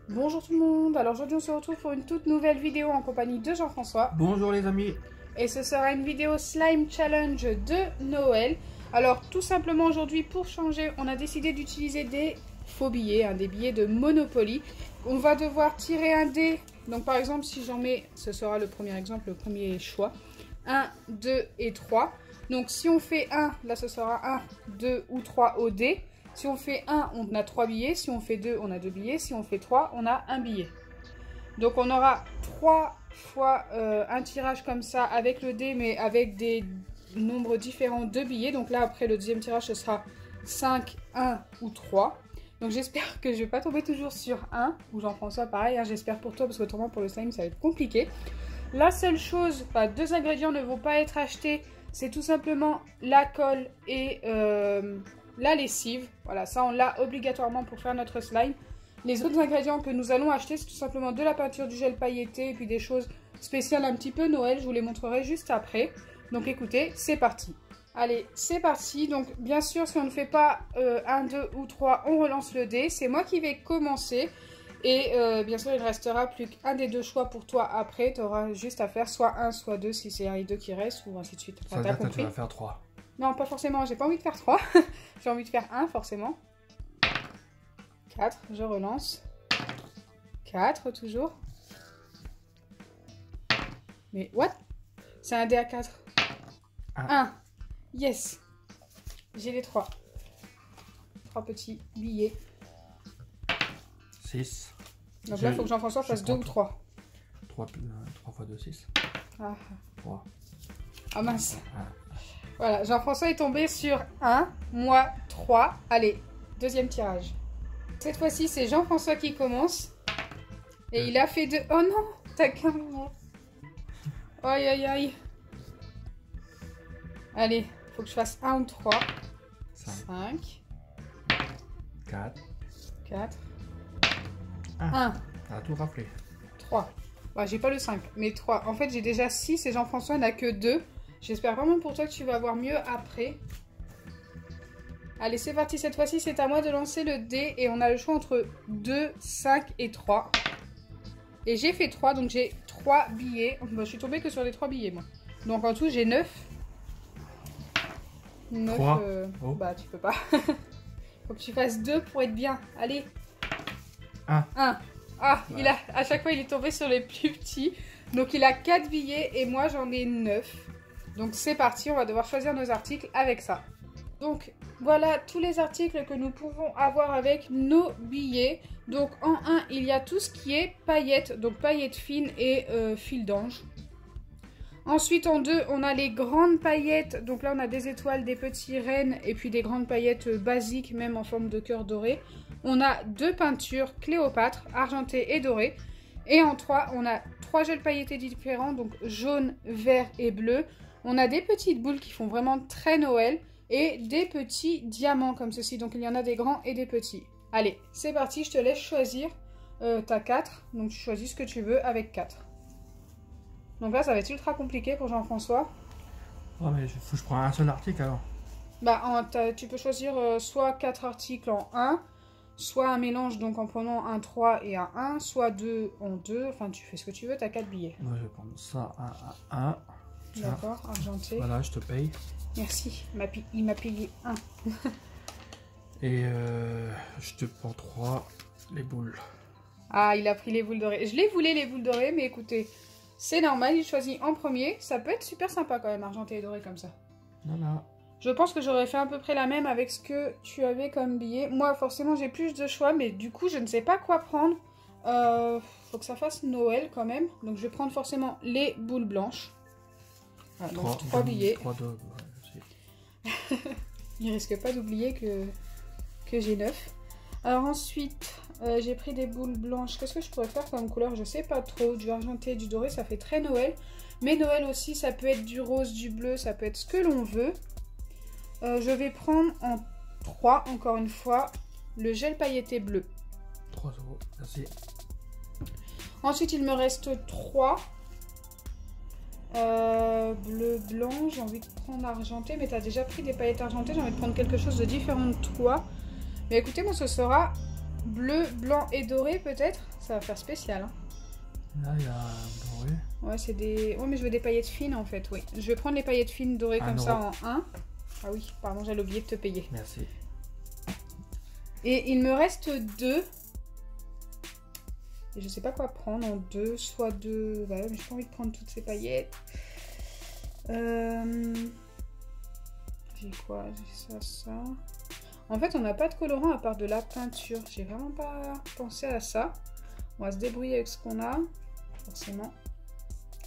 Bonjour tout le monde, alors aujourd'hui on se retrouve pour une toute nouvelle vidéo en compagnie de Jean-François. Bonjour les amis. Et ce sera une vidéo slime challenge de Noël. Alors tout simplement aujourd'hui pour changer, on a décidé d'utiliser des faux billets, des billets de Monopoly. On va devoir tirer un dé, donc par exemple si j'en mets, ce sera le premier exemple, le premier choix. 1, 2 et 3. Donc si on fait 1, là ce sera 1, 2 ou 3 au dé. Si on fait 1, on a 3 billets. Si on fait 2, on a 2 billets. Si on fait 3, on a un billet. Donc on aura 3 fois un tirage comme ça avec le dé, mais avec des nombres différents de billets. Donc là, après le deuxième tirage, ce sera 5, 1 ou 3. Donc j'espère que je ne vais pas tomber toujours sur 1. Ou Jean-François, pareil, j'espère pour toi, parce qu'autrement pour le slime, ça va être compliqué. La seule chose, enfin 2 ingrédients ne vont pas être achetés. C'est tout simplement la colle et la lessive. Voilà, ça on l'a obligatoirement pour faire notre slime. Les autres ingrédients que nous allons acheter, c'est tout simplement de la peinture, du gel pailleté et puis des choses spéciales un petit peu Noël. Je vous les montrerai juste après. Donc écoutez, c'est parti. Allez, c'est parti. Donc bien sûr, si on ne fait pas 1, 2 ou 3, on relance le dé. C'est moi qui vais commencer. Et bien sûr, il ne restera plus qu'un des deux choix pour toi après. Tu auras juste à faire soit 1, soit 2 si c'est un et 2 qui reste ou ainsi de suite. Ça veut dire que tu vas faire 3. Non, pas forcément. J'ai pas envie de faire 3. J'ai envie de faire 1 forcément. 4, je relance. 4 toujours. Mais what? C'est un dé à 4. 1. Yes. J'ai les 3. 3 petits billets. 6. Donc là, il faut que Jean-François fasse 2 ou 3. 3 fois 2, 6. Ah. 3. Ah mince. Voilà, Jean-François est tombé sur 1, moi 3. Allez, deuxième tirage. Cette fois-ci, c'est Jean-François qui commence. Et il a fait 2. Oh non, t'as qu'un billet. Aïe, aïe, aïe. Allez, faut que je fasse 1 ou 3. 5. 4. 4. 1. T'as tout raflé. 3. Bah, j'ai pas le 5, mais 3. En fait, j'ai déjà 6 et Jean-François n'a que 2. J'espère vraiment pour toi que tu vas avoir mieux après. Allez, c'est parti. Cette fois-ci, c'est à moi de lancer le dé. Et on a le choix entre 2, 5 et 3. Et j'ai fait 3, donc j'ai 3 billets. Bah, je suis tombée que sur les 3 billets, moi. Donc en tout, j'ai 9. 9, 3. Oh. Bah, tu peux pas. Faut que tu fasses 2 pour être bien. Allez. 1. 1. Ah, il a, à chaque fois, il est tombé sur les plus petits. Donc, il a 4 billets et moi, j'en ai 9. Donc, c'est parti. On va devoir choisir nos articles avec ça. Donc, voilà tous les articles que nous pouvons avoir avec nos billets. Donc, en 1, il y a tout ce qui est paillettes. Donc, paillettes fines et fil d'ange. Ensuite, en 2, on a les grandes paillettes. Donc là, on a des étoiles, des petits rennes et puis des grandes paillettes basiques, même en forme de cœur doré. On a 2 peintures Cléopâtre, argentées et dorées. Et en 3, on a 3 gels pailletés différents, donc jaune, vert et bleu. On a des petites boules qui font vraiment très Noël et des petits diamants comme ceci. Donc il y en a des grands et des petits. Allez, c'est parti, je te laisse choisir. T'as 4, donc tu choisis ce que tu veux avec 4. Donc là, ça va être ultra compliqué pour Jean-François. Oh, mais faut que je prends un seul article alors. Bah, tu peux choisir soit 4 articles en 1, soit un mélange, donc en prenant un 3 et un 1, soit 2 en 2. Enfin, tu fais ce que tu veux, tu as 4 billets. Moi, je vais prendre ça, 1. D'accord, argenté. Voilà, je te paye. Merci, il m'a payé 1. Et je te prends 3, les boules. Ah, il a pris les boules dorées. Je les voulais, les boules dorées, mais écoutez, c'est normal, il choisit en premier. Ça peut être super sympa quand même, argenté et doré comme ça. Voilà. Je pense que j'aurais fait à peu près la même avec ce que tu avais comme billet. Moi, forcément, j'ai plus de choix, mais du coup, je ne sais pas quoi prendre. Faut que ça fasse Noël quand même. Donc, je vais prendre forcément les boules blanches. Voilà, donc 3 billets. 3 de... Ouais, il risque pas d'oublier que j'ai 9. Alors ensuite, j'ai pris des boules blanches. Qu'est-ce que je pourrais faire comme couleur? Je sais pas trop. Du argenté, du doré, ça fait très Noël. Mais Noël aussi, ça peut être du rose, du bleu, ça peut être ce que l'on veut. Je vais prendre en 3, encore une fois, le gel pailleté bleu. 3 euros, merci. Ensuite, il me reste 3. Bleu, blanc, j'ai envie de prendre argenté, mais tu as déjà pris des paillettes argentées, j'ai envie de prendre quelque chose de différent de toi. Mais écoutez, moi ce sera bleu, blanc et doré peut-être. Ça va faire spécial. Hein. Là, il y a un doré. Ouais, c'est des... Ouais, mais je veux des paillettes fines en fait, oui. Je vais prendre les paillettes fines dorées comme ça en 1. Ah oui, pardon, j'allais oublier de te payer. Merci. Et il me reste 2. Et je sais pas quoi prendre en 2, soit 2... Bah ouais, mais j'ai pas envie de prendre toutes ces paillettes. J'ai quoi? J'ai ça, ça. En fait, on n'a pas de colorant à part de la peinture. J'ai vraiment pas pensé à ça. On va se débrouiller avec ce qu'on a. Forcément.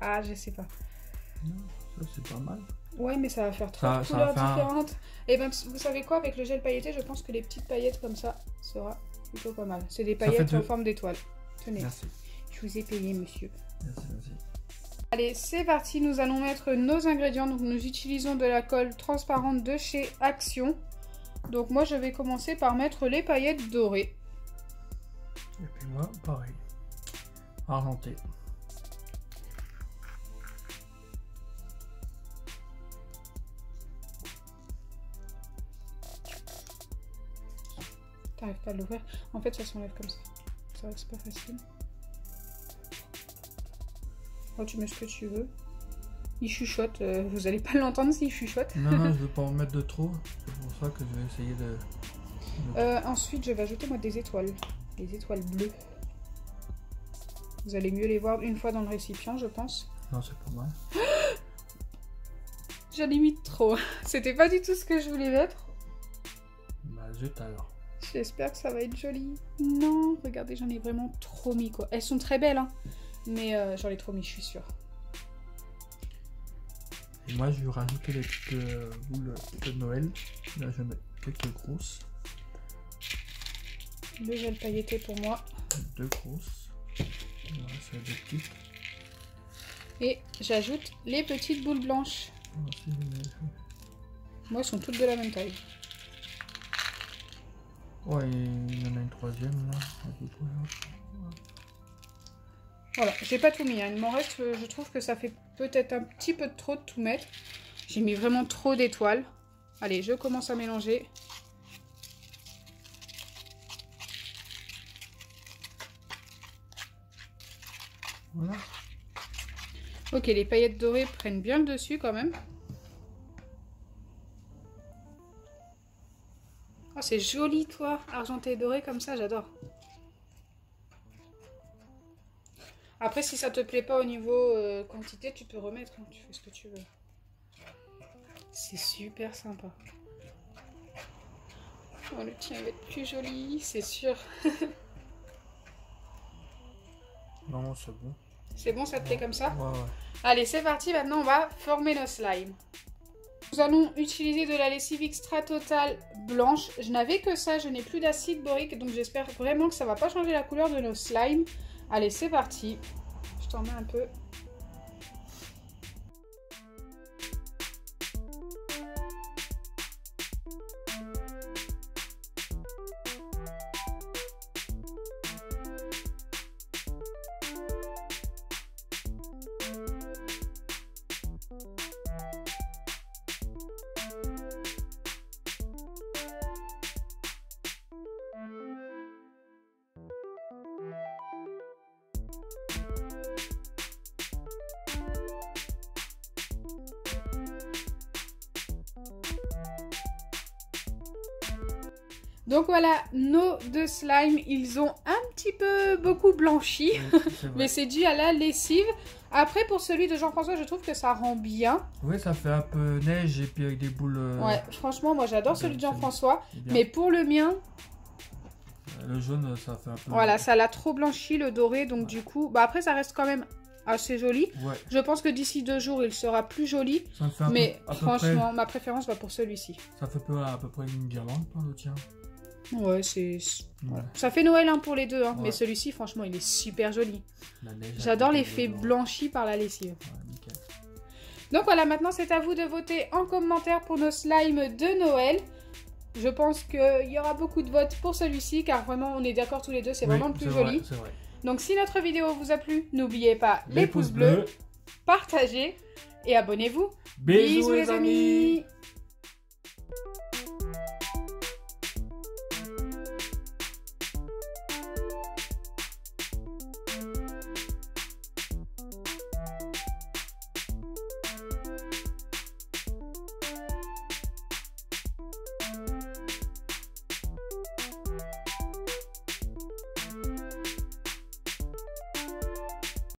Ah, je sais pas. Non, ça c'est pas mal. Ouais, mais ça va faire trop de couleurs différentes. Et ben, vous savez quoi? Avec le gel pailleté, je pense que les petites paillettes comme ça sera plutôt pas mal. C'est des paillettes en forme d'étoile. Tenez. Merci. Je vous ai payé, monsieur. Merci, merci. Allez, c'est parti. Nous allons mettre nos ingrédients. Donc, nous utilisons de la colle transparente de chez Action. Donc, moi, je vais commencer par mettre les paillettes dorées. Et puis moi, pareil. Argenté. T'arrives pas à l'ouvrir. En fait, ça s'enlève comme ça. C'est vrai que c'est pas facile. Oh, tu mets ce que tu veux. Il chuchote. Vous allez pas l'entendre s'il chuchote. Non, non, je veux pas en mettre de trop. C'est pour ça que je vais essayer de... Ensuite, je vais ajouter moi des étoiles. Des étoiles bleues. Vous allez mieux les voir une fois dans le récipient, je pense. Non, c'est pas mal. J'en ai mis trop. C'était pas du tout ce que je voulais mettre. Bah, zut alors. J'espère que ça va être joli. Non, regardez, j'en ai vraiment trop mis, quoi. Elles sont très belles, hein. Mais j'en ai trop mis, je suis sûre. Et moi, je vais rajouter les petites boules de Noël. Là, je vais mettre quelques grosses. Le gel pailleté pour moi. 2 grosses. Là, c'est des petites. Et j'ajoute les petites boules blanches. Moi, elles sont toutes de la même taille. Ouais, il y en a une troisième là. Voilà, j'ai pas tout mis, hein. Il m'en reste, je trouve que ça fait peut-être un petit peu de trop de tout mettre. J'ai mis vraiment trop d'étoiles. Allez, je commence à mélanger. Voilà. Ok, les paillettes dorées prennent bien le dessus quand même. Oh, c'est joli, toi, argenté et doré comme ça, j'adore. Après, si ça te plaît pas au niveau quantité, tu peux remettre, hein. Tu fais ce que tu veux. C'est super sympa. Oh, le tien va être plus joli, c'est sûr. Non, c'est bon. C'est bon, ça te plaît comme ça? Ouais. Allez, c'est parti, maintenant on va former nos slimes. Nous allons utiliser de la lessive extra totale blanche. Je n'avais que ça, je n'ai plus d'acide borique, donc j'espère vraiment que ça va pas changer la couleur de nos slimes. Allez, c'est parti. Je t'en mets un peu. Donc voilà, nos deux slimes, ils ont un petit peu beaucoup blanchi, mais c'est dû à la lessive. Après, pour celui de Jean-François, je trouve que ça rend bien. Oui, ça fait un peu neige et puis avec des boules... Ouais, franchement, moi j'adore celui de Jean-François, mais pour le mien... Le jaune, ça fait un peu... Voilà, ça l'a trop blanchi, le doré, donc du coup... Bah après, ça reste quand même assez joli. Ouais. Je pense que d'ici 2 jours, il sera plus joli. Ça me fait mais franchement, ma préférence va pour celui-ci. Ça fait à peu près une guirlande, toi, le tien. Ouais, c'est... Voilà. Ça fait Noël hein, pour les deux, hein, mais celui-ci, franchement, il est super joli. J'adore l'effet blanchi par la lessive. Ouais, nickel. Donc voilà, maintenant, c'est à vous de voter en commentaire pour nos slimes de Noël. Je pense qu'il y aura beaucoup de votes pour celui-ci, car vraiment, on est d'accord tous les deux, c'est vraiment le plus joli. C'est vrai. Donc si notre vidéo vous a plu, n'oubliez pas les pouces bleus, partagez et abonnez-vous. Bisous les amis.